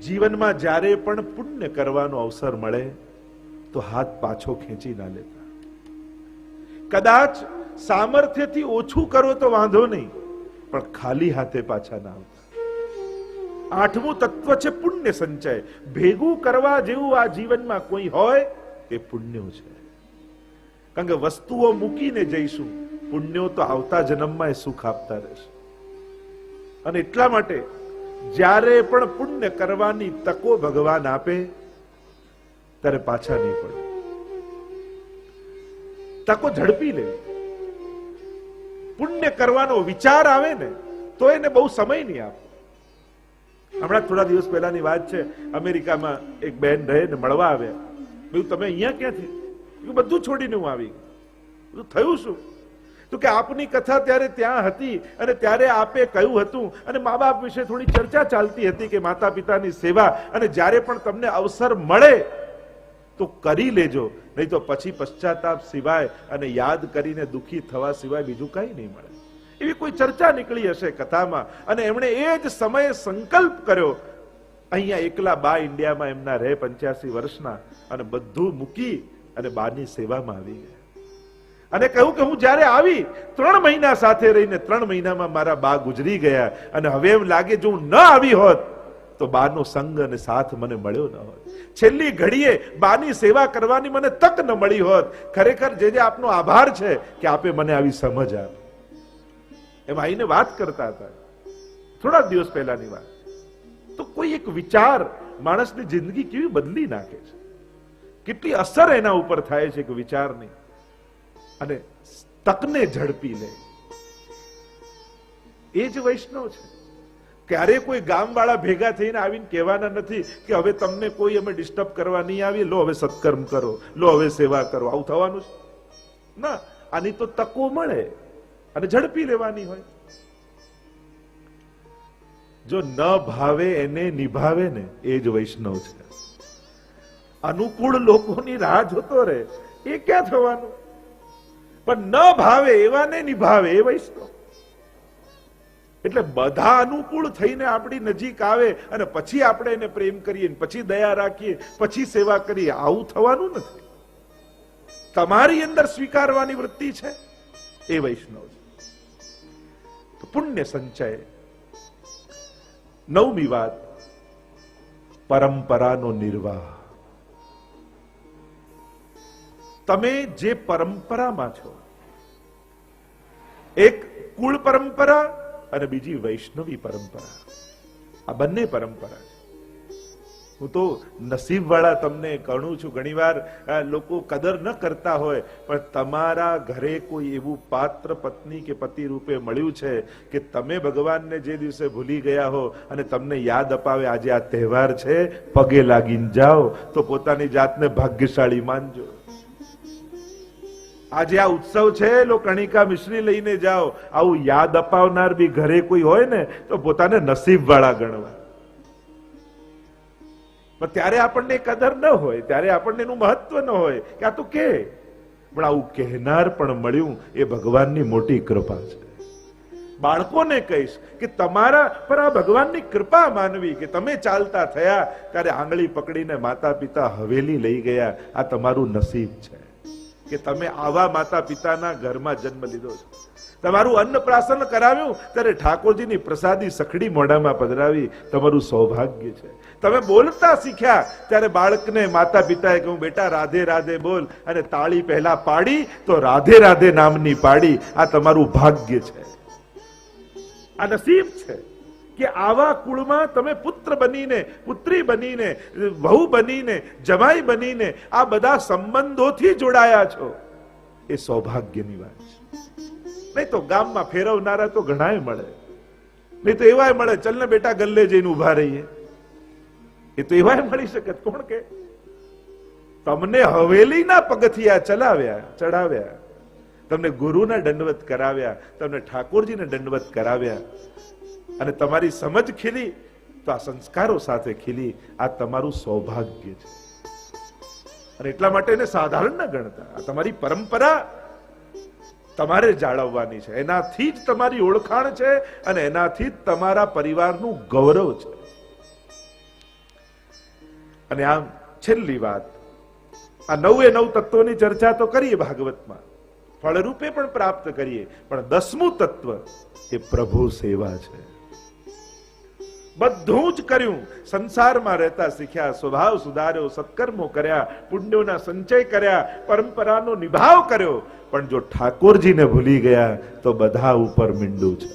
જીવનમાં જ્યારે પણ પુણ્ય કરવાનો અવસર મળે તો હાથ પાછો ખેંચી ના લેતા. કદાચ સામર્થ્યથી ઓછું કરો તો વાંધો નહીં, પણ ખાલી હાથે પાછા ના આવતા. આઠમું તત્વ છે પુણ્ય સંચય. ભેગું કરવા જેવું આ જીવનમાં કોઈ હોય એ પુણ્યો છે. કારણ કે વસ્તુઓ મૂકીને જઈશું, પુણ્યો તો આવતા જન્મમાં સુખ આપતા રહેશે. અને એટલા માટે જ્યારે પણ પુણ્ય કરવાની તકો ભગવાન આપે ત્યારે પાછા નહીં પડે. તકો ઝડપી લે. પુણ્ય કરવાનો વિચાર આવે ને તો એને બહુ સમય નહીં આપે. હમણાં થોડા દિવસ પહેલાની વાત છે, અમેરિકામાં એક બહેન રહે ને મળવા આવ્યા. મેં તમે અહીંયા ક્યાંથી? બધું છોડીને હું આવી. થયું શું? તો કે આપની કથા ત્યારે ત્યાં હતી અને ત્યારે આપે કહ્યું હતું અને મા બાપ વિશે થોડી ચર્ચા ચાલતી હતી કે માતા પિતાની સેવા, અને જ્યારે પણ તમને અવસર મળે તો કરી લેજો, નહીં તો પછી પશ્ચાતાપ સિવાય અને યાદ કરીને દુખી થવા સિવાય બીજું કઈ નહીં મળે. એવી કોઈ ચર્ચા નીકળી હશે કથામાં, અને એમણે એ જ સમયે સંકલ્પ કર્યો. અહીંયા એકલા બા ઇન્ડિયામાં એમના રહે 85 વર્ષના, અને બધું મૂકી અને બાની સેવામાં આવી ગયા. અને કહ્યું કે હું જ્યારે આવી 3 મહિના સાથે રહીને 3 મહિનામાં મારા બા ગુજરી ગયા, અને હવે એમ લાગે જો હું ન આવી હોત તો બાનો સંગ અને સાથ મને મળ્યો ન હોત. છેલ્લી ઘડીએ બાની સેવા કરવાની મને તક ન મળી હોત. ખરેખર જે આપનો આભાર છે કે આપે મને આવી સમજ આપી. એમ આઈને વાત કરતા હતા થોડા દિવસ પહેલાની વાત. તો કોઈ એક વિચાર માણસની જિંદગી કેવી બદલી નાખે છે, કેટલી અસર એના ઉપર થાય છે કે વિચારની, અને તકને ઝડપી લે. એ જ વૈષ્ણવ છે. ક્યારે કોઈ ગામવાળા ભેગા થઈને આવીને કહેવાના નથી કે હવે તમને કોઈ અમે ડિસ્ટર્બ કરવા નહીં આવીએ, લો હવે સત્કર્મ કરો, લો હવે સેવા કરો. આવું થવાનું છે ના. આની તો તકો મળે અને ઝડપી લેવાની હોય. જો ન ભાવે એને નિભાવે ને એ જ વૈષ્ણવ છે. અનુકૂળ લોકોની રાહ જોતો રહે એ ક્યાં થવાનું? પણ ન ભાવે એવાને નિભાવે એ વૈષ્ણવ. એટલે બધા અનુકૂળ થઈને આપણી નજીક આવે અને પછી આપણે એને પ્રેમ કરીએ, પછી દયા રાખીએ, પછી સેવા કરીએ, આવું થવાનું નથી. તમારી અંદર સ્વીકારવાની વૃત્તિ છે એ વૈષ્ણવ છે. તો પુણ્ય સંચય. 9મી વાત, પરંપરાનો નિર્વાહ. તમે જે પરંપરામાં છો, એક કુળ પરંપરા અને બીજી વૈષ્ણવી પરંપરા, આ બંને પરંપરા છે. હું તો નસીબ વાળા તમને કહું છું. ઘણીવાર લોકો કદર ન કરતા હોય, પણ તમારા ઘરે કોઈ એવું પાત્ર પત્ની કે પતિ રૂપે મળ્યું છે કે તમે ભગવાનને જે દિવસે ભૂલી ગયા હો અને તમને યાદ અપાવે આજે આ તહેવાર છે, પગે લાગીને જાઓ તો પોતાની જાતને ભાગ્યશાળી માનજો. આજે આ ઉત્સવ છે, લો કણિકા મિશ્રી લઈને જાઓ. આવું યાદ અપાવનાર બી ઘરે કોઈ હોય ને તો પોતાને નસીબ વાળા ગણવા. પણ ત્યારે આપણને કદર ન હોય, ત્યારે આપણને એનું મહત્વ ન હોય કે આ તો કે, પણ આવું કહેનાર પણ મળ્યું એ ભગવાનની મોટી કૃપા છે. બાળકોને કહીશ કે તમારા પર આ ભગવાનની કૃપા માનવી કે તમે ચાલતા થયા ત્યારે આંગળી પકડીને માતા પિતા હવેલી લઈ ગયા. આ તમારું નસીબ છે કે તમે આવા માતા પિતાના ઘરમાં જન્મ લીધો છે. તમારું અન્નપ્રાશન કરાવ્યું ત્યારે ઠાકોરજીની પ્રસાદી સખડી મોઢામાં પધરાવી, તમારું સૌભાગ્ય છે. તમે બોલતા શીખ્યા ત્યારે બાળકને માતા પિતાએ કહ્યું બેટા રાધે રાધે બોલ, અને તાળી પહેલા પાડી તો રાધે રાધે નામની પાડી. આ તમારું ભાગ્ય છે, આ નસીબ છે કે આવા કુળમાં તમે પુત્ર બનીને, પુત્રી બનીને, વહુ બનીને, જમાઈ બનીને આ બધા સંબંધોથી જોડાયા છો. એ સૌભાગ્યની વાત છે. નહીં તો ગામમાં ફેરવનારા તો ઘણાય મળે, નહીં તો એવાય મળે ચલ ને બેટા ગલ્લે જઈને ઉભા રહીએ. એ તો એવાય મળી શકે. કોણ કે તમને હવેલીના પગથિયા ચડાવ્યા, તમને ગુરુના દંડવત કરાવ્યા, તમને ઠાકોરજીને દંડવત કરાવ્યા, અને તમારી સમજ ખીલી તો આ સંસ્કારો સાથે ખીલી. આ તમારું સૌભાગ્ય છે. અને એટલા માટે એને સાધારણ ન ગણતા. આ તમારી પરંપરા તમારે જાળવવાની છે. એનાથી જ તમારી ઓળખાણ છે અને એનાથી જ તમારા પરિવારનું ગૌરવ છે. અને આમ છેલ્લી વાત, આ 9 તત્વોની ચર્ચા તો કરીએ ભાગવતમાં, ફળરૂપે પણ પ્રાપ્ત કરીએ, પણ 10મું તત્વ એ પ્રભુ સેવા છે. બધું જ કર્યું, સંસારમાં રહેતા શીખ્યા, સ્વભાવ સુધાર્યો, સત્કર્મો કર્યા, પુણ્યોના સંચય કર્યા, પરંપરાનો નિભાવ કર્યો, પણ જો ઠાકોરજીને ભૂલી ગયા તો બધા ઉપર મીંડું છે.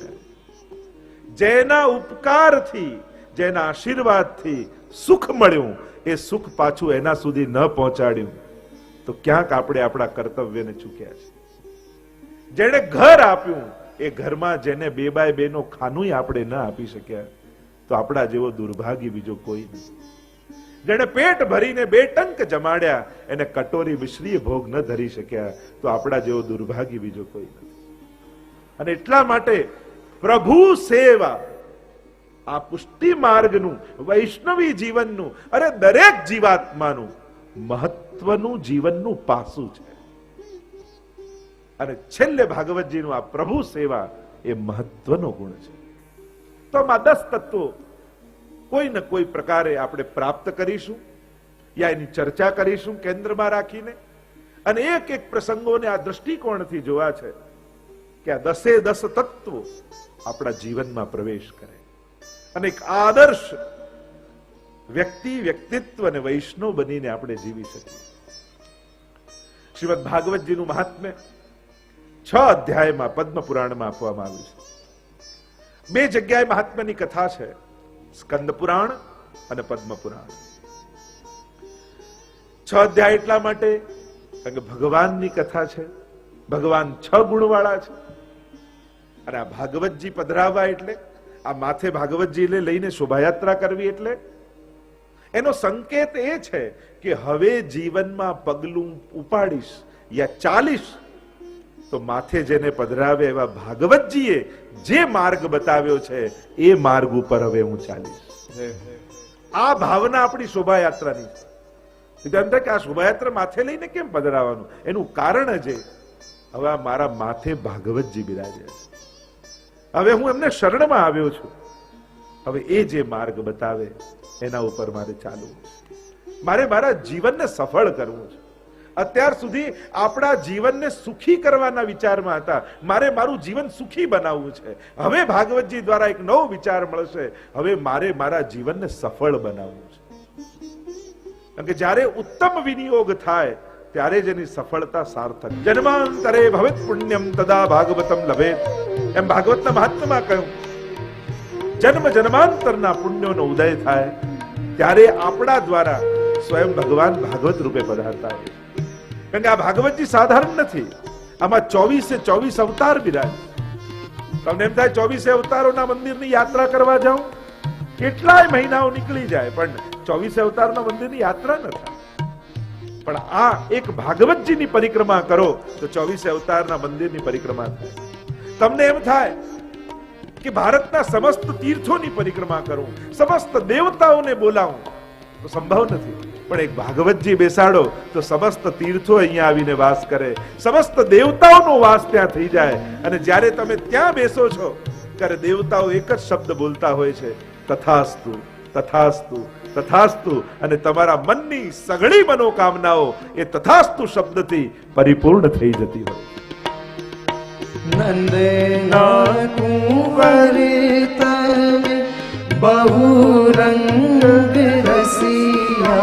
જેના ઉપકારથી, જેના આશીર્વાદથી સુખ મળ્યું, એ સુખ પાછું એના સુધી ન પહોંચાડ્યું તો ક્યાંક આપણે આપણા કર્તવ્યને ચૂક્યા છે. જેને ઘર આપ્યું, એ ઘરમાં જેને 2x2 નો ખાનું આપણે ન આપી શક્યા તો આપણા જેવો દુર્ભાગી બીજો કોઈ નથી. જેને પેટ ભરીને 2 ટંક જમાડ્યા, એને કટોરી મિશ્રીય ભોગ ન ધરી શક્યા તો આપણા જેવો દુર્ભાગી બીજો કોઈ નથી. અને એટલા માટે પ્રભુ સેવા આ પુષ્ટિ માર્ગનું, વૈષ્ણવી જીવનનું, અરે દરેક જીવાત્માનું મહત્વનું જીવનનું પાસું છે. અને છેલ્લે ભાગવતજીનું આ પ્રભુ સેવા એ મહત્વનો ગુણ છે. તો આમાં 10 તત્વો કોઈ ને કોઈ પ્રકારે આપણે પ્રાપ્ત કરીશું, યા એની ચર્ચા કરીશું કેન્દ્રમાં રાખીને, અને એક એક પ્રસંગોને આ દ્રષ્ટિકોણથી જોવા છે કે આ 10 તત્વો આપણા જીવનમાં પ્રવેશ કરે અને એક આદર્શ વ્યક્તિ, વ્યક્તિત્વ અને વૈષ્ણવ બનીને આપણે જીવી શકીએ. શ્રીમદ ભાગવતજીનું મહાત્મ્ય 6 અધ્યાયમાં પદ્મ પુરાણમાં આપવામાં આવ્યું છે. 2 જગ્યાએ મહાત્મ્યની કથા છે, સ્કંદ પુરાણ અને પદ્મ પુરાણ. 6 અધ્યાય એટલા માટે કારણ કે ભગવાનની કથા છે, ભગવાન 6 ગુણવાળા છે. અને આ ભાગવતજી પધરાવવા એટલે, આ માથે ભાગવતજી લઈને શોભાયાત્રા કરવી એટલે એનો સંકેત એ છે કે હવે જીવનમાં પગલું ઉપાડીશ યા ચાલીશ તો માથે જેને પધરાવે એવા ભાગવતજીએ જે માર્ગ બતાવ્યો છે એ માર્ગ ઉપર હવે હું ચાલીશ. આ ભાવના આપણી શોભાયાત્રાની છે. કે આ શોભાયાત્રા માથે લઈને કેમ પધરાવાનું, એનું કારણ જ હવે મારા માથે ભાગવતજી બિરાજે છે. હવે હું એમને શરણમાં આવ્યો છું. હવે એ જે માર્ગ બતાવે એના ઉપર મારે ચાલવું છે. મારે મારા જીવનને સફળ કરવું છે. અત્યાર સુધી આપણા જીવનને સુખી કરવાના વિચારમાં હતા, મારે મારું જીવન સુખી બનાવવું છે. હવે ભાગવતજી દ્વારા એક નવો વિચાર મળશે, હવે મારે મારા જીવનને સફળ બનાવવું છે. કારણ કે જ્યારે ઉત્તમ વિનિયોગ થાય ત્યારે જ એની સફળતા સાર્થક. જન્માંતરે ભવેત પુણ્યમ તદા ભાગવતમ લભેત, એમ ભાગવતના મહાત્મ્યમાં કહ્યું, જન્મ જન્માંતરના પુણ્યોનો ઉદય થાય ત્યારે આપણા દ્વારા સ્વયં ભગવાન ભાગવત રૂપે પધારતા હોય. કારણ કે આ ભાગવતજી સાધારણ નથી, આમાં 24 અવતાર બિરાજ. તમને એમ થાય 24 અવતારોના મંદિરની યાત્રા કરવા જાઓ, કેટલાય મહિનાઓ નીકળી જાય પણ 24 અવતારના મંદિરની યાત્રા ન થાય. પણ આ એક ભાગવતજીની પરિક્રમા કરો તો 24 અવતારના મંદિરની પરિક્રમા થાય. તમને એમ થાય કે ભારતના સમસ્ત તીર્થોની પરિક્રમા કરું, સમસ્ત દેવતાઓને બોલાવું, તો સંભવ નથી. પણ એક ભાગવતજી બેસાડો તો સમસ્ત તીર્થો અહીંયા આવીને વાસ કરે, સમસ્ત દેવતાઓનો વાસ ત્યાં થઈ જાય. અને જ્યારે તમે ત્યાં બેસો છો ત્યારે દેવતાઓ એક જ શબ્દ બોલતા હોય છે, તથાસ્તુ તથાસ્તુ તથાસ્તુ. અને તમારા મનની સઘળી મનોકામનાઓ એ તથાસ્તુ શબ્દથી પરિપૂર્ણ થઈ જતી હોય. નંદના કુંવરિત बहुरंग रसिया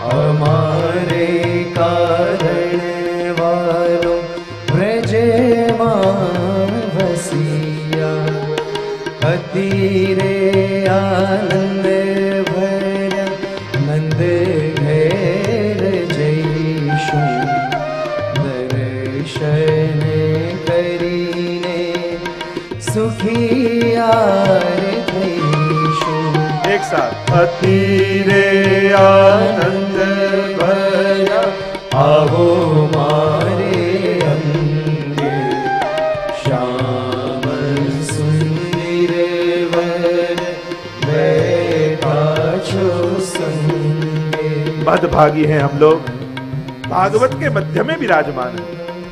हमारे कारण वालों ब्रजे वसिया अतिरे आनंद भर नंद घेर जयशु दर्शन करीने सुखिया एक साथ. अतिरे आनंद भरा आवो मारे अंगे श्याम सुंदर वर बैठा छो संगे. मदभागी हैं हम लोग, भागवत के मध्य में विराजमान है.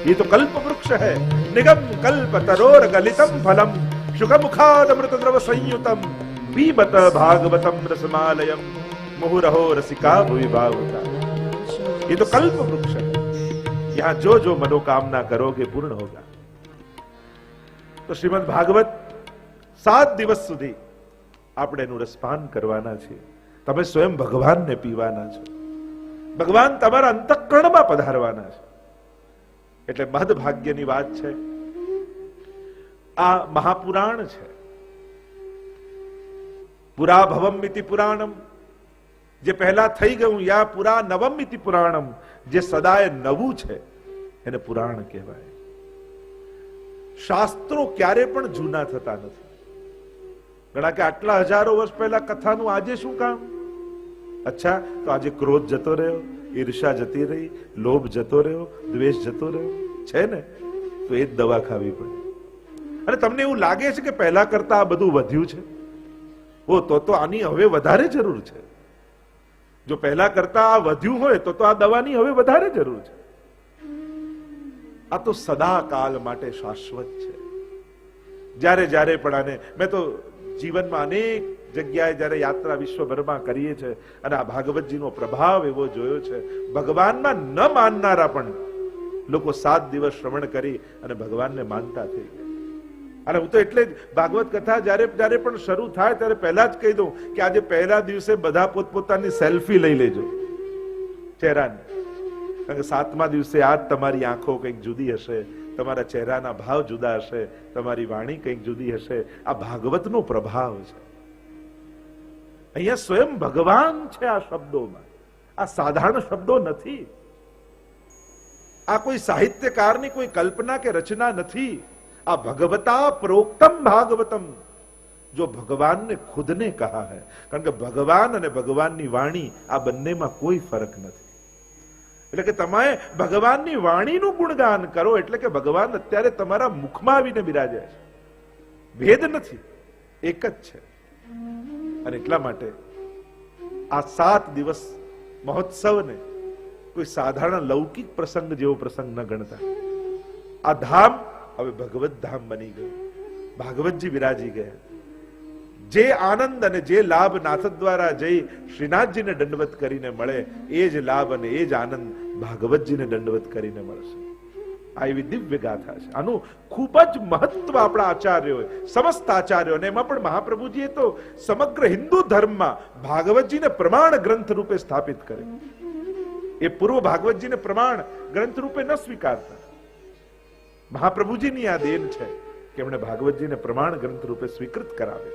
ये तो कल्प वृक्ष है, निगम कल्प तरोर गलितम फलम शुक मुखाद अमृत द्रव संयुतम पीबत भागवतम रसमालयम मुहुरहो रसिका भुवि भावुका। ये तो कल्प वृक्ष है, यहां जो जो मनोकामना करोगे पूर्ण होगा। तो श्रीमद् भागवत 7 દિવસ સુધી આપણે એનું રસપાન કરવાના છે. તમે સ્વયં ભગવાનને પીવાના છો, ભગવાન તમારા અંતઃકરણમાં પધારવાના છે. એટલે મહદભાગ્યની વાત છે. આ મહાપુરાણ છે. પુરા ભવમ ઇતિ પુરાણમ, જે પહેલા થઈ ગયું, યા પુરા નવમ ઇતિ પુરાણમ, જે સદાય નવું છે એને પુરાણ કહેવાય. શાસ્ત્રો ક્યારે પણ જૂના થતા નથી. ઘણા કે આટલા હજારો વર્ષ પહેલા કથાનું આજે શું કામ? અચ્છા, તો આજે ક્રોધ જતો રહ્યો, ઈર્ષા જતી રહી, લોભ જતો રહ્યો, દ્વેષ જતો રહ્યો છે ને, તો એ જ દવા ખાવી પડે. અને તમને એવું લાગે છે કે પહેલા કરતા આ બધું વધ્યું છે? ઓ, તો આની હવે વધારે જરૂર છે. જો પહેલા કરતા આ વધ્યું હોય તો આ દવાની હવે વધારે જરૂર છે. આ તો સદા કાલ માટે શાશ્વત છે. જ્યારે જ્યારે પણ આને, મેં તો જીવનમાં અનેક જગ્યાએ જ્યારે યાત્રા વિશ્વભરમાં કરીએ છીએ અને આ ભાગવતજીનો પ્રભાવ એવો જોયો છે, ભગવાનમાં ન માનનારા પણ લોકો 7 દિવસ શ્રવણ કરી અને ભગવાનને માનતા થઈ ગયા. અને હું તો એટલે જ ભાગવત કથા જ્યારે જ્યારે પણ શરૂ થાય ત્યારે પહેલા જ કહી દઉં કે આજે પહેલા દિવસે બધા પોતપોતાની સેલ્ફી લઈ લેજો ચહેરાની. કારણ કે 7મા દિવસે આજ તમારી આંખો કંઈક જુદી હશે, તમારા ચહેરાના ભાવ જુદા હશે, તમારી વાણી કંઈક જુદી હશે. આ ભાગવતનો પ્રભાવ છે. અહીંયા સ્વયં ભગવાન છે આ શબ્દોમાં. આ સાધારણ શબ્દો નથી. આ કોઈ સાહિત્યકારની કોઈ કલ્પના કે રચના નથી. આ ભગવતા પ્રોક્તમ ભાગવતમ, જો ભગવાનને ખુદને કહા હૈ. કારણ કે ભગવાન અને ભગવાનની વાણી આ બંનેમાં કોઈ ફરક નથી. એટલે કે તમે ભગવાનની વાણીનું ગુણગાન કરો એટલે કે ભગવાન અત્યારે તમારા મુખમાં આવીને બિરાજ્યા છે. ભેદ નથી, એક જ છે. અને એટલા માટે આ 7 દિવસ મહોત્સવને કોઈ સાધારણ લૌકિક પ્રસંગ જેવો પ્રસંગ ન ગણતા. આ ધામ હવે ભગવત ધામ બની ગયું. ભાગવતજી વિરાજી ગયા. જે આનંદ અને જે લાભ નાથ દ્વારા જઈ શ્રીનાથજીને દંડવત કરીને મળે, એ જ લાભ અને એ જ આનંદ ભાગવતજીને દંડવત કરીને મળશે. આ એવી દિવ્ય ગાથા છે. આનું ખૂબ જ મહત્વ આપણા આચાર્યોએ, સમસ્ત આચાર્યોને, એમાં પણ મહાપ્રભુજીએ તો સમગ્ર હિન્દુ ધર્મમાં ભાગવતજીને પ્રમાણ ગ્રંથ રૂપે સ્થાપિત કરે. એ પૂર્વ ભાગવતજીને પ્રમાણ ગ્રંથ રૂપે ન સ્વીકારતા. મહાપ્રભુજીની આ દેન છે કે એમણે ભાગવતજીને પ્રમાણ ગ્રંથ રૂપે સ્વીકૃત કરાવે.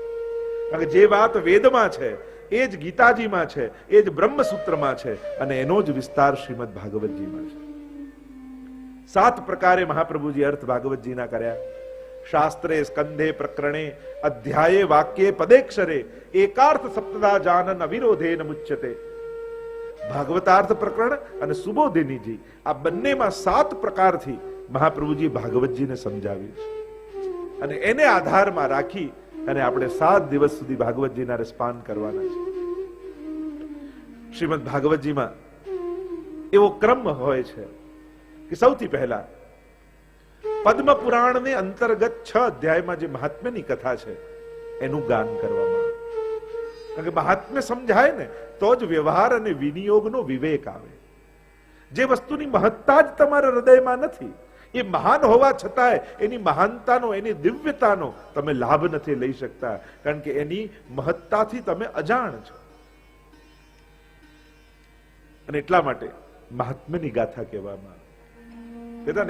કારણ કે જે વાત વેદમાં છે એ જ ગીતાજીમાં છે, એ જ બ્રહ્મસૂત્રમાં છે અને એનો જ વિસ્તાર શ્રીમદ ભાગવતજીમાં છે. 7 પ્રકારે મહાપ્રભુજી અર્થ ભાગવતજીના કર્યા. શાસ્ત્રે સ્કંધે પ્રકરણે અધ્યાયે વાક્યે પદેક્ષરે એકાર્થ સપ્તદા જાનન અવિરોધેન મુચ્યતે. ભાગવતાર્થ પ્રકરણ અને સુબોધિનીજી આ બંનેમાં 7 પ્રકારથી મહાપ્રભુજી ભાગવતજીને સમજાવ્યું છે. અને એને આધારમાં રાખી અને આપણે 7 દિવસ સુધી ભાગવતજીના રસપાન કરવાના છે. શ્રીમદ ભાગવતજીમાં એવો ક્રમ હોય છે કે સૌથી પહેલા પદ્મ પુરાણને અંતર્ગત 6 અધ્યાયમાં જે મહાત્મ્યની કથા છે એનું ગાન કરવામાં આવે. કારણ કે મહાત્મ્ય સમજાય ને તો જ વ્યવહાર અને વિનિયોગનો વિવેક આવે. જે વસ્તુની મહત્તા જ તમારા હૃદયમાં નથી, એ મહાન હોવા છતાંય એની મહાનતાનો, એની દિવ્યતાનો તમે લાભ નથી લઈ શકતા. કારણ કે એની મહત્તાથી તમે અજાણ છો. અને એટલા માટે મહાત્મ્યની ગાથા કહેવામાં આવે.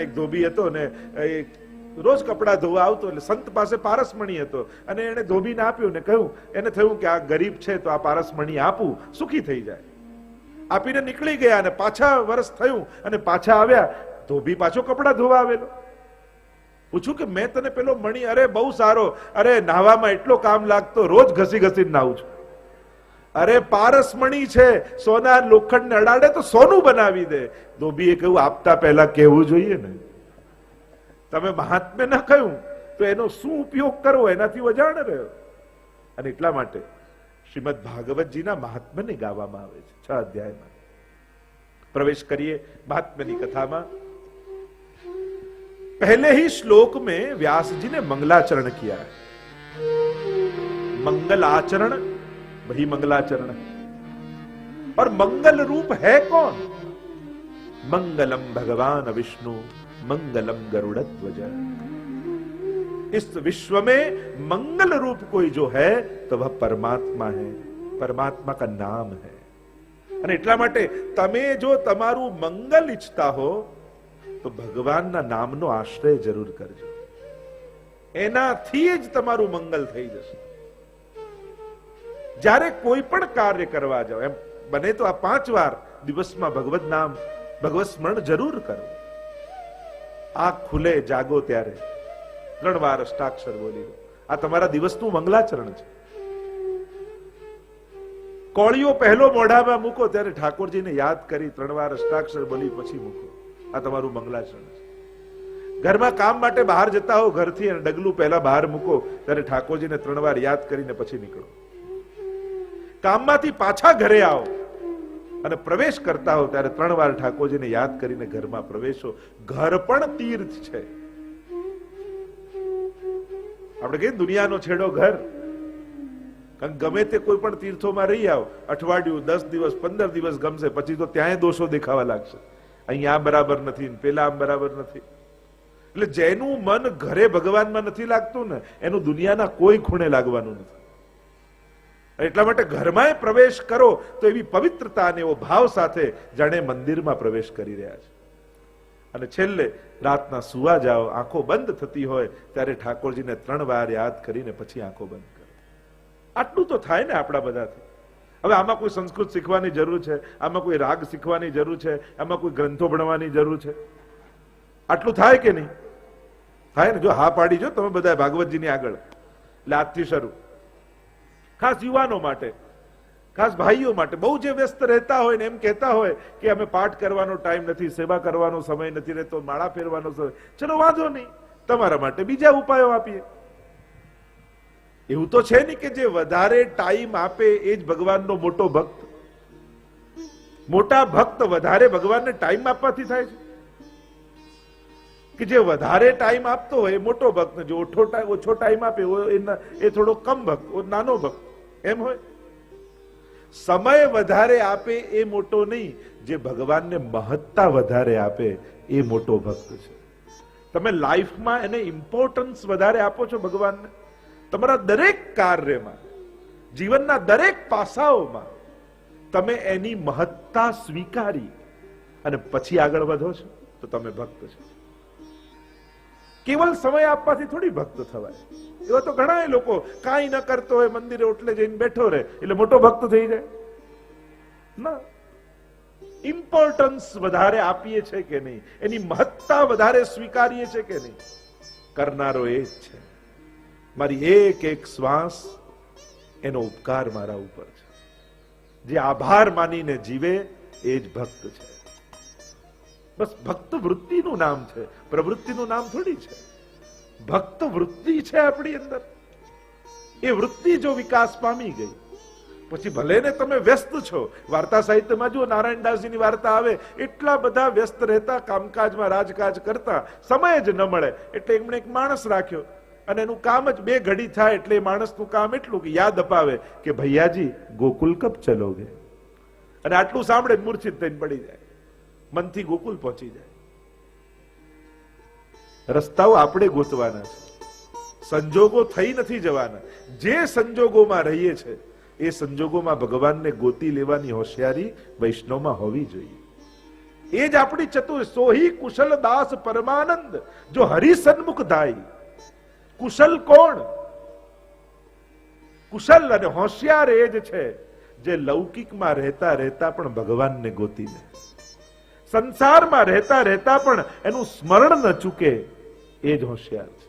એક ધોબી હતો ને રોજ કપડા ધોવા આવતો, એટલે સંત પાસે પારસમણી હતો અને એને ધોબીને આપ્યું ને કહ્યું, એને થયું કે આ ગરીબ છે તો આ પારસમણી આપું, સુખી થઈ જાય. આપીને નીકળી ગયા અને પાછા વર્ષ થયું અને પાછા આવ્યા. ધોબી પાછો કપડા ધોવા આવેલો. પૂછ્યું કે મેં તને પેલો મણી, અરે બહુ સારો, અરે નાવામાં એટલો કામ લાગતો, રોજ ઘસી ઘસીને નાવું છું. અરે પારસમણી છે, સોના લોખંડને અડાડે તો સોનું બનાવી દે. ધોબીએ કહ્યું આપતા પહેલા કહેવું જોઈએ ને. તમે મહાત્મ્ય ન કહ્યું તો એનો શું ઉપયોગ કરવો એનાથી અજાણ રહ્યો. અને એટલા માટે શ્રીમદ ભાગવતજીના મહાત્મ્યને ગાવામાં આવે છે 6 અધ્યાયમાં. प्रवेश करिए महात्म्य की कथा में। पहले ही श्लोक में व्यास जी ने मंगलाचरण किया है। मंगल आचरण वही मंगलाचरण है। और मंगल रूप है कौन? मंगलम भगवान विष्णु मंगलम गरुड़ध्वज। इस विश्व में मंगल रूप कोई जो है तो वह परमात्मा है, परमात्मा का नाम है। અને એટલા માટે તમે જો તમારું મંગલ ઈચ્છતા હો તો ભગવાનના નામનો આશ્રય જરૂર કરજો, એનાથી જ તમારું મંગલ થઈ જશે। જ્યારે કોઈ પણ કાર્ય કરવા જાઓ, એમ બને તો આ 5 વાર દિવસમાં ભગવત નામ ભગવત સ્મરણ જરૂર કરો। આંખ ખુલે જાગો ત્યારે 3 વાર અષ્ટાક્ષર બોલી લો, આ તમારા દિવસનું મંગલાચરણ છે। કોળીઓ પહેલો મોઢામાં મૂકો ત્યારે ઠાકોરજીને યાદ કરી 3 વાર અષ્ટાક્ષર બોલી પછી મૂકો, આ તમારું મંગલાચરણ છે। ઘરમાં કામ માટે બહાર જતા હો, ઘરથી અને ડગલું પહેલા બહાર મૂકો ત્યારે ઠાકોરજીને 3 વાર યાદ કરીને પછી નીકળો। કામમાંથી પાછા ઘરે આવો અને પ્રવેશ કરતા હો ત્યારે 3 વાર ઠાકોરજીને યાદ કરીને ઘરમાં પ્રવેશો। ઘર પણ તીર્થ છે। આપણે કહીએ દુનિયાનો છેડો ઘર, કારણ ગમે તે કોઈ પણ તીર્થોમાં રહી આવો, અઠવાડિયું 10 દિવસ 15 દિવસ ગમશે, પછી તો ત્યાંય દોષો દેખાવા લાગશે, અહીંયા આ બરાબર નથી, પેલા આમ બરાબર નથી। એટલે જેનું મન ઘરે ભગવાનમાં નથી લાગતું ને, એનું દુનિયાના કોઈ ખૂણે લાગવાનું નથી। એટલા માટે ઘરમાં પ્રવેશ કરો તો એવી પવિત્રતા અને એવો ભાવ સાથે જાણે મંદિરમાં પ્રવેશ કરી રહ્યા છે। અને છેલ્લે રાતના સુવા જાઓ, આંખો બંધ થતી હોય ત્યારે ઠાકોરજીને 3 વાર યાદ કરીને પછી આંખો બંધ કરો। આટલું તો થાય ને આપણા બધાથી। હવે આમાં કોઈ સંસ્કૃત શીખવાની જરૂર છે? આમાં કોઈ રાગ શીખવાની જરૂર છે? આમાં કોઈ ગ્રંથો ભણવાની જરૂર છે? આટલું થાય કે નહીં થાય ને? જો હા પાડી જો તમે બધા ભાગવતજીની આગળ, એટલે આજથી શરૂ। ખાસ યુવાનો માટે, ખાસ ભાઈઓ માટે, બહુ જે વ્યસ્ત રહેતા હોય ને એમ કહેતા હોય કે અમે પાઠ કરવાનો ટાઈમ નથી, સેવા કરવાનો સમય નથી રહેતો, માળા ફેરવાનો સમય, ચલો વાંધો નહીં, તમારા માટે બીજા ઉપાયો આપીએ। એવું તો છે નહીં કે જે વધારે ટાઈમ આપે એ જ ભગવાનનો મોટો ભક્ત। મોટા ભક્ત વધારે ભગવાનને ટાઈમ આપવાથી થાય છે કે જે વધારે ટાઈમ આપતો હોય મોટો ભક્ત, જો ઓછો ટાઈમ આપે એ થોડો કમ ભક્ત, નાનો ભક્ત, એમ હોય? સમય વધારે આપે એ મોટો નહીં, જે ભગવાનને મહત્તા વધારે આપે એ મોટો ભક્ત છે। તમે લાઈફમાં એને ઇમ્પોર્ટન્સ વધારે આપો છો ભગવાનને, તમારા દરેક કાર્યમાં, જીવનના દરેક પાસાઓમાં તમે એની મહત્તા સ્વીકારી અને પછી આગળ વધો છો તો તમે ભક્ત છો। કેવલ સમય આપવાથી થોડી ભક્ત થવાય। એવા તો ઘણા લોકો કાંઈ ન કરતો હોય, મંદિરે ઓટલે જઈને બેઠો રહે એટલે મોટો ભક્ત થઈ જાય ના। ઇમ્પોર્ટન્સ વધારે આપીએ છે કે નહીં, એની મહત્તા વધારે સ્વીકારીએ છે કે નહીં, કરનારો એ જ છે। મારી એક એક શ્વાસ એનો ઉપકાર મારા ઉપર છે, જે આભાર માનીને જીવે એ જ ભક્ત છે। બસ ભક્ત વૃત્તિનું નામ છે, પ્રવૃત્તિનું નામ થોડી છે। ભક્ત વૃત્તિ છે આપણી અંદર। એ વૃત્તિ જો વિકાસ પામી ગઈ પછી ભલે ને તમે વ્યસ્ત છો, વાર્તા સાહિત્યમાં જો નારાયણદાસજીની વાર્તા આવે, એટલા બધા વ્યસ્ત રહેતા, કામકાજમાં રાજકાજ કરતા, સમય જ ન મળે એટલે એમણે એક માણસ રાખ્યો અને એનું કામ જ 2 ઘડી થાય એટલે એ માણસનું કામ એટલું કે યાદ અપાવે કે ભૈયાજી ગોકુલ કબ ચલોગે, અને આટલું સાંભળે મૂર્છિત થઈને પડી જાય, મનથી ગોકુલ પહોંચી જાય। રસ્તાઓ આપણે ગોતવાના છે, સંજોગો થઈ નથી જવાના। જે સંજોગોમાં રહીએ છે એ સંજોગોમાં ભગવાનને ગોતી લેવાની હોશિયારી વૈષ્ણવમાં હોવી જોઈએ। એ જ આપણી ચતુર। સોહી કુશલ દાસ પરમાનંદ જો હરિ સન્મુખ ધાઈ। કુશલ કોણ? કુશલ અને હોશિયાર એ જ છે જે લૌકિકમાં રહેતા રહેતા પણ ભગવાનને ગોતી લે, સંસારમાં રહેતા રહેતા પણ એનું સ્મરણ ન ચૂકે, એ જ હોશિયાર છે।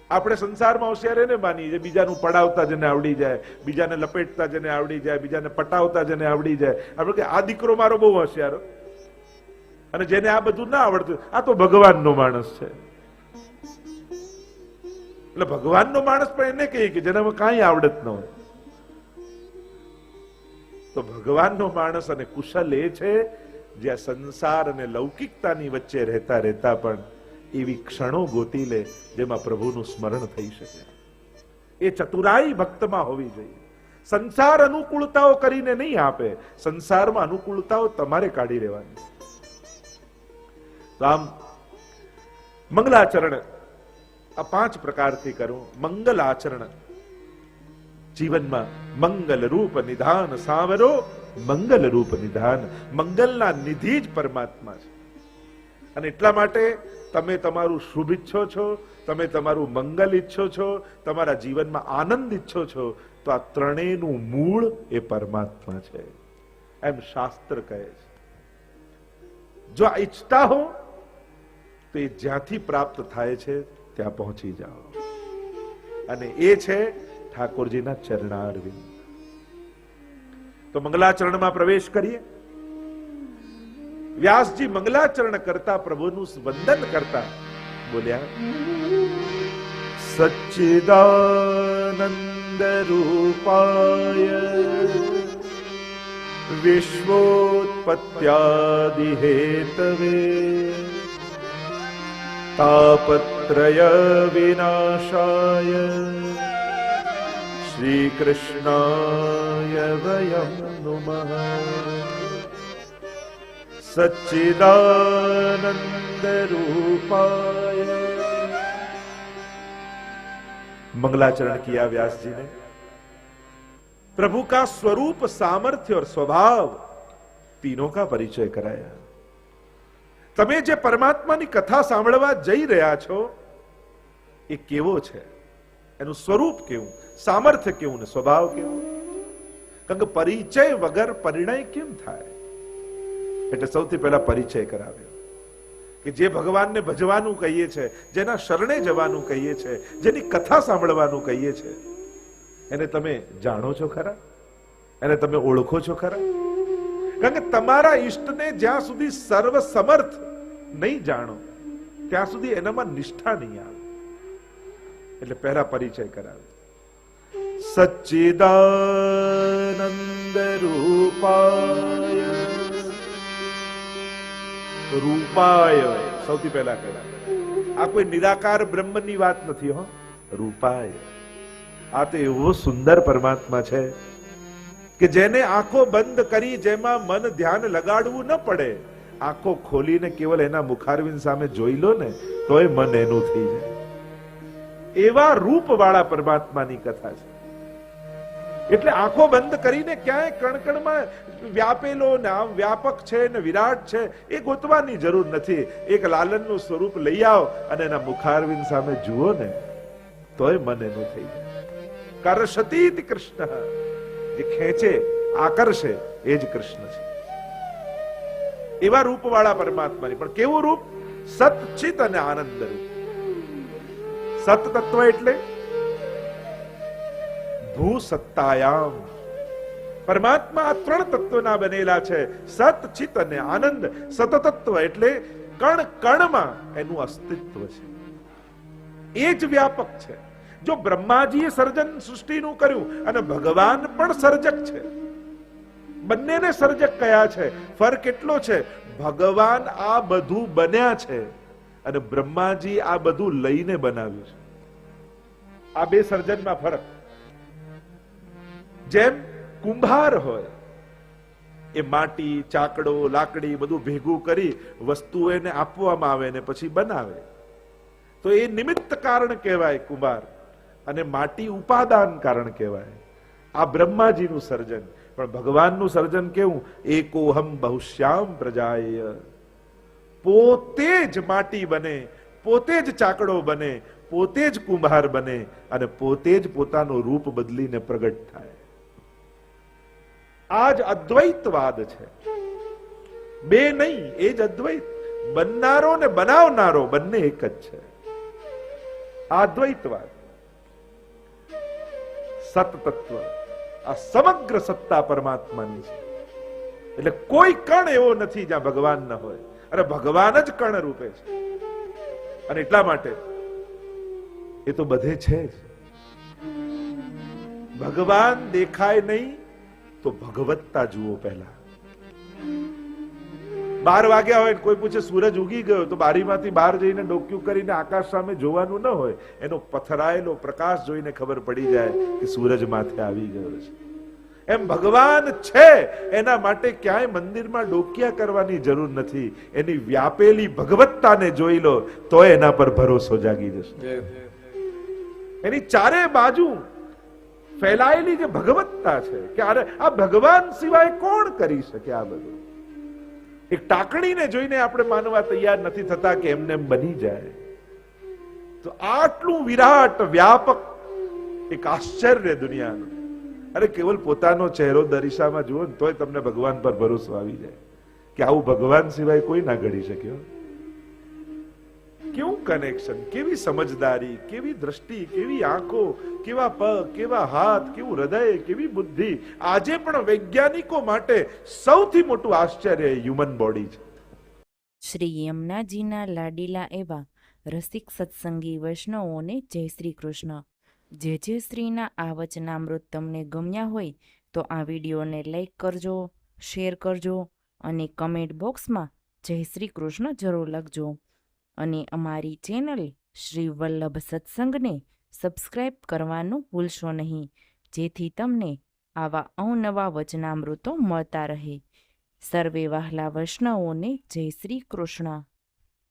આપણે સંસારમાં હોશિયાર એને માનીએ જે બીજાનું પડાવતા જેને આવડી જાય, બીજાને લપેટતા જેને આવડી જાય, બીજાને પટાવતા જેને આવડી જાય, આપણે કે આ દીકરો મારો બહુ હોશિયાર, અને જેને આ બધું ના આવડતું આ તો ભગવાનનો માણસ છે। એટલે ભગવાનનો માણસ પણ એને કહીએ કે જેનામાં કાંઈ આવડત ન હોય। તો ભગવાનનો માણસ અને કુશલ એ છે જ્યાં સંસાર અને લૌકિકતાની વચ્ચે રહેતા રહેતા પણ એવી ક્ષણો ગોતી લે જેમાં પ્રભુનું સ્મરણ થઈ શકે। એ ચતુરાઈ ભક્તમાં હોવી જોઈએ। સંસાર અનુકૂળતાઓ કરીને નહીં આપે, સંસારમાં અનુકૂળતાઓ તમારે કાઢી લેવાની. તો આમ મંગલાચરણ આ 5 પ્રકારથી કરવું. મંગલ આચરણ જીવનમાં મંગલ રૂપ નિધાન સાવરો, મંગલ રૂપ નિધાન. મંગલના નિધિ જ પરમાત્મા છે. અને એટલા માટે તમે તમારું શુભ ઈચ્છો છો, તમે તમારું મંગલ ઈચ્છો છો, તમારા જીવનમાં આનંદ ઈચ્છો છો, તો આ ત્રણેયનું મૂળ એ પરમાત્મા છે, એમ શાસ્ત્ર કહે છે. જો આ ઈચ્છતા હો તો એ જ્યાંથી પ્રાપ્ત થાય છે ત્યાં પહોંચી જાઓ, અને એ છે ઠાકોરજીના ચરણારવિંદ. તો મંગલાચરણમાં પ્રવેશ કરીએ. વ્યાસજી મંગલાચરણ કરતા, પ્રભુનું વંદન કરતા બોલ્યા, સચ્ચિદાનંદ રૂપાય વિશ્વોત્પત્યાદિ હેતવે તાપત્રય વિનાશાય શ્રી કૃષ્ણાય વયમ નમઃ. सच्चिदानंद रूपाय. मंगलाचरण किया व्यास जी ने, प्रभु का स्वरूप, सामर्थ्य और स्वभाव तीनों का परिचय कराया. તમે જે પરમાત્માની કથા સાંભળવા જઈ રહ્યા છો એ કેવો છે, એનું સ્વરૂપ કેવું, સામર્થ્ય કેવું ને સ્વભાવ કેવો. કારણ કે પરિચય વગર પરિણય કેમ થાય? એટલે સૌથી પહેલા પરિચય કરાવ્યો કે જે ભગવાનને ભજવાનું કહીએ છે, જેના શરણે જવાનું કહીએ છે, જેની કથા સાંભળવાનું કહીએ છે, એને તમે જાણો છો ખરા? એને તમે ઓળખો છો ખરા? કારણ કે તમારા ઈષ્ટને જ્યાં સુધી સર્વ સમર્થ નહીં જાણો ત્યાં સુધી એનામાં નિષ્ઠા નહીં આવે. એટલે પહેલા પરિચય કરાવ્યો. સચ્ચિદાનંદ રૂપાય. રૂપાય સૌથી પહેલા કહેવાય. આ કોઈ નિરાકાર બ્રહ્મની વાત નથી હો. રૂપાય આ તો એવો સુંદર પરમાત્મા છે કે જેને આંખો બંધ કરી, જેમાં મન ધ્યાન લગાડવું ન પડે, આંખો ખોલીને કેવલ એના મુખારવિંદ સામે જોઈ લો ને તોય મન એનું થઈ જાય. એવા રૂપ વાળા પરમાત્માની કથા છે. એટલે આંખો બંધ કરીને ક્યાંય કણકણમાં વ્યાપેલો ને આમ વ્યાપક છે ને વિરાટ છે એ ગોતવાની જરૂર નથી. એક લાલનનું સ્વરૂપ લઈ આવો અને એના મુખારવિંદ સામે જુઓ ને તોય મન એનું થઈ જાય. કરશતીતિ કૃષ્ણ, જે ખેંચે આકર્ષે એ જ કૃષ્ણ છે. એવા રૂપ વાળા પરમાત્માની, પણ કેવું રૂપ? સતચિત અને આનંદ રૂપ. સત તત્વ એટલે ભૂ સત્તાયામ. પરમાત્મા આ 3 તત્વના બનેલા છે, સત, ચિત અને આનંદ. સતતત્વ એટલે કણ કણમાં એનું અસ્તિત્વ છે, એ જ વ્યાપક છે. જો બ્રહ્માજીએ સર્જન સૃષ્ટિનું કર્યું અને ભગવાન પણ સર્જક છે, બંનેને સર્જક કયા છે, ફરક એટલો છે, ભગવાન આ બધું બન્યા છે અને બ્રહ્માજી આ બધું લઈને બનાવ્યું છે. આ બે સર્જનમાં ફરક. જેમ કુંભાર હોય, એ માટી, ચાકડો, લાકડી બધું ભેગું કરી વસ્તુ એને આપવામાં આવે ને પછી બનાવે, તો એ નિમિત્ત કારણ કહેવાય કુંભાર, અને માટી ઉપાદાન કારણ કહેવાય. આ બ્રહ્માજીનું સર્જન. પણ ભગવાનનું સર્જન કેવું? એકોહમ બહુશ્યામ પ્રજાય. પોતે જ માટી બને, પોતે જ ચાકડો બને, પોતે જ કુંભાર બને અને પોતે જ પોતાનું રૂપ બદલીને પ્રગટ થાય. આ જ અદ્વૈતવાદ છે. બે નહીં, એ જ અદ્વૈત. બનનારો ને બનાવનારો બંને એક જ છે. આ અદ્વૈતવાદ. સત તત્વ, આ સમગ્ર સત્તા પરમાત્માની છે. એટલે કોઈ કણ એવો નથી જ્યાં ભગવાન ન હોય, અને ભગવાન જ કણ રૂપે છે. અને એટલા માટે એ તો બધે છે જ. ભગવાન દેખાય નહીં તો ભગવત્તા જુઓ. પહેલા 12 વાગ્યા હોય, કોઈ પૂછે સૂરજ ઉગી ગયો, તો બારીમાંથી બહાર જઈને ડોક્યું કરીને આકાશ સામે જોવાનું ન હોય, એનો પથરાયેલો પ્રકાશ જોઈને ખબર પડી જાય કે સૂરજ માથે આવી ગયો છે. એમ ભગવાન છે એના માટે ક્યાંય મંદિરમાં ડોકિયા કરવાની જરૂર નથી. એની વ્યાપેલી ભગવત્તાને જોઈ લો તો એના પર ભરોસો જાગી જશે. એની ચારે બાજુ ફેલાયેલી જે ભગવત્તા છે કે અરે આ ભગવાન સિવાય કોણ કરી શકે આ બધું. એક ટાકણીને જોઈને આપણે માનવા તૈયાર નથી થતા કે એમને એમ બની જાય. તો આટલું વિરાટ વ્યાપક એક આશ્ચર્ય દુનિયાનું. અરે કેવલ પોતાનો ચહેરો દરિશામાં જુઓ ને તોય તમને ભગવાન પર ભરોસો આવી જાય કે આવું ભગવાન સિવાય કોઈ ના ઘડી શક્યો. કેવું કનેક્શન, કેવી સમજદારી, કેવી દ્રષ્ટિ, કેવી આંખો, કેવા પગ, કેવા હાથ, કેવું હૃદય, કેવી બુદ્ધિ. આજે પણ વૈજ્ઞાનિકો માટે સૌથી મોટું આશ્ચર્ય હ્યુમન બોડી છે. શ્રી યમુનાજીના લાડીલા એવા રસિક સત્સંગી વૈષ્ણવોને જય શ્રી કૃષ્ણ. જે શ્રીના આ વચનામૃત તમને ગમ્યા હોય તો આ વિડીયોને લાઈક કરજો, શેર કરજો અને કમેન્ટ બોક્સમાં જય શ્રી કૃષ્ણ જરૂર લખજો. અને અમારી ચેનલ શ્રી વલ્લભ સત્સંગને સબસ્ક્રાઈબ કરવાનું ભૂલશો નહીં, જેથી તમને આવા અવનવા વચનામૃતો મળતા રહે. સર્વે વહાલા વૈષ્ણવોને જય શ્રી કૃષ્ણ.